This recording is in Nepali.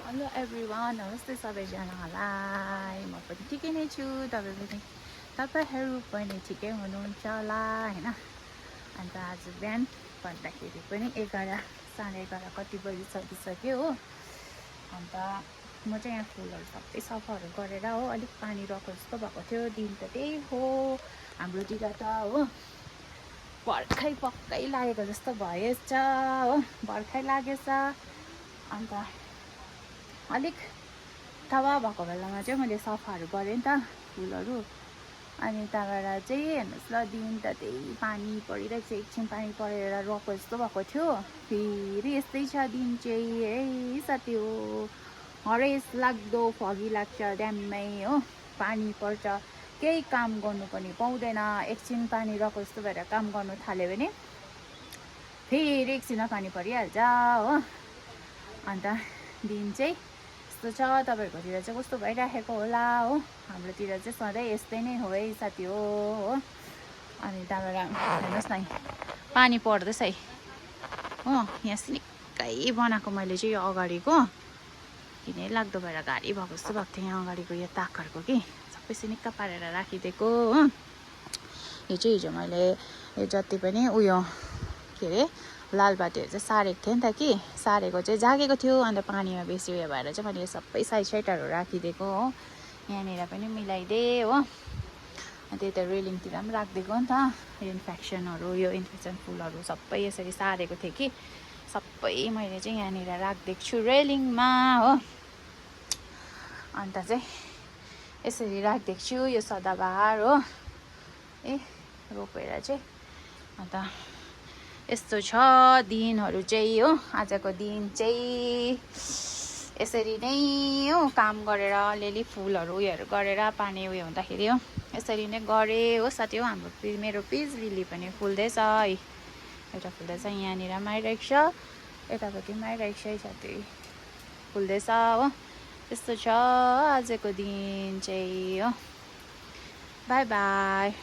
हेलो एभ्रिवान, नमस्ते सबैजनालाई। म पनि ठिकै नै छु, तपाईँहरू पनि ठिकै हुनुहुन्छ होला होइन। अन्त आज बिहान भन्दाखेरि पनि 11 साढे 11 कति बजिसकिसक्यो हो। अन्त म चाहिँ यहाँ फुलहरू सबै सफाहरू गरेर हो, अलिक पानी रहेको जस्तो भएको थियो। दिन त त्यही हो हाम्रोतिर त हो, भर्खै पक्कै लागेको जस्तो भएछ हो, भर्खै लागेछ। अन्त अलिक थाहा भएको बेलामा चाहिँ मैले सफाहरू गरेँ नि त फुलहरू। अनि त्यहाँबाट चाहिँ हेर्नुहोस् ल, दिन त त्यही पानी परिरहेको छ, एकछिन पानी परेर रोएको जस्तो भएको थियो। फेरि यस्तै छ दिन चाहिँ है साथी हो, हरेस लाग्दो फगी लाग्छ ड्याममै हो। पानी पर्छ, केही काम गर्नु पनि पाउँदैन। एकछिन पानी रहेको जस्तो भएर काम गर्नु थाल्यो भने फेरि एकछिनमा पानी परिहाल्छ हो। अन्त दिन चाहिँ यस्तो छ। तपाईँहरूकोतिर चाहिँ कस्तो भइराखेको होला हो। हाम्रोतिर चाहिँ सधैँ यस्तै नै हो है साथी हो। अनि त्यहाँबाट हेर्नुहोस् न, पानी पर्दैछ है हो। यहाँ सिनिक्कै बनाएको मैले चाहिँ यो अगाडिको किनै लाग्दो भएर घारी भएको जस्तो भएको थियो। यहाँ अगाडिको यो ताकहरूको कि सबै सिनिक्क पारेर राखिदिएको हो। यो चाहिँ हिजो मैले यो जति पनि उयो के अरे लालबाटीहरू चाहिँ सारेको थिएँ नि त कि, सारेको चाहिँ जागेको थियो। अन्त पानीमा बेसी उयो भएर चाहिँ मैले सबै साइडहरू राखिदिएको हो। यहाँनिर पनि मिलाइदिएँ हो। त्यही त रेलिङतिर पनि राखिदिएको नि त। इन्फेक्सनहरू, यो इन्फेक्सन फुलहरू सबै यसरी सारेको थिएँ कि, सबै मैले चाहिँ यहाँनिर राखिदिएको छु रेलिङमा हो। अन्त चाहिँ यसरी राखिदिएको छु यो सदाबहार हो रोपेर चाहिँ। अन्त यस्तो छ दिनहरू चाहिँ हो। आजको दिन चाहिँ यसरी नै हो, काम गरेर अलिअलि फुलहरू उयोहरू गरेर पानी उयो हुँदाखेरि हो, यसरी नै गरेँ हो साथी हो। मेरो पिस लिली पनि फुल्दैछ है, एउटा फुल्दैछ यहाँनिर पनि आइरहेको छ, यतापट्टि पनि आइरहेको छ है साथी, फुल्दैछ हो। यस्तो छ आजको दिन चाहिँ हो। By by.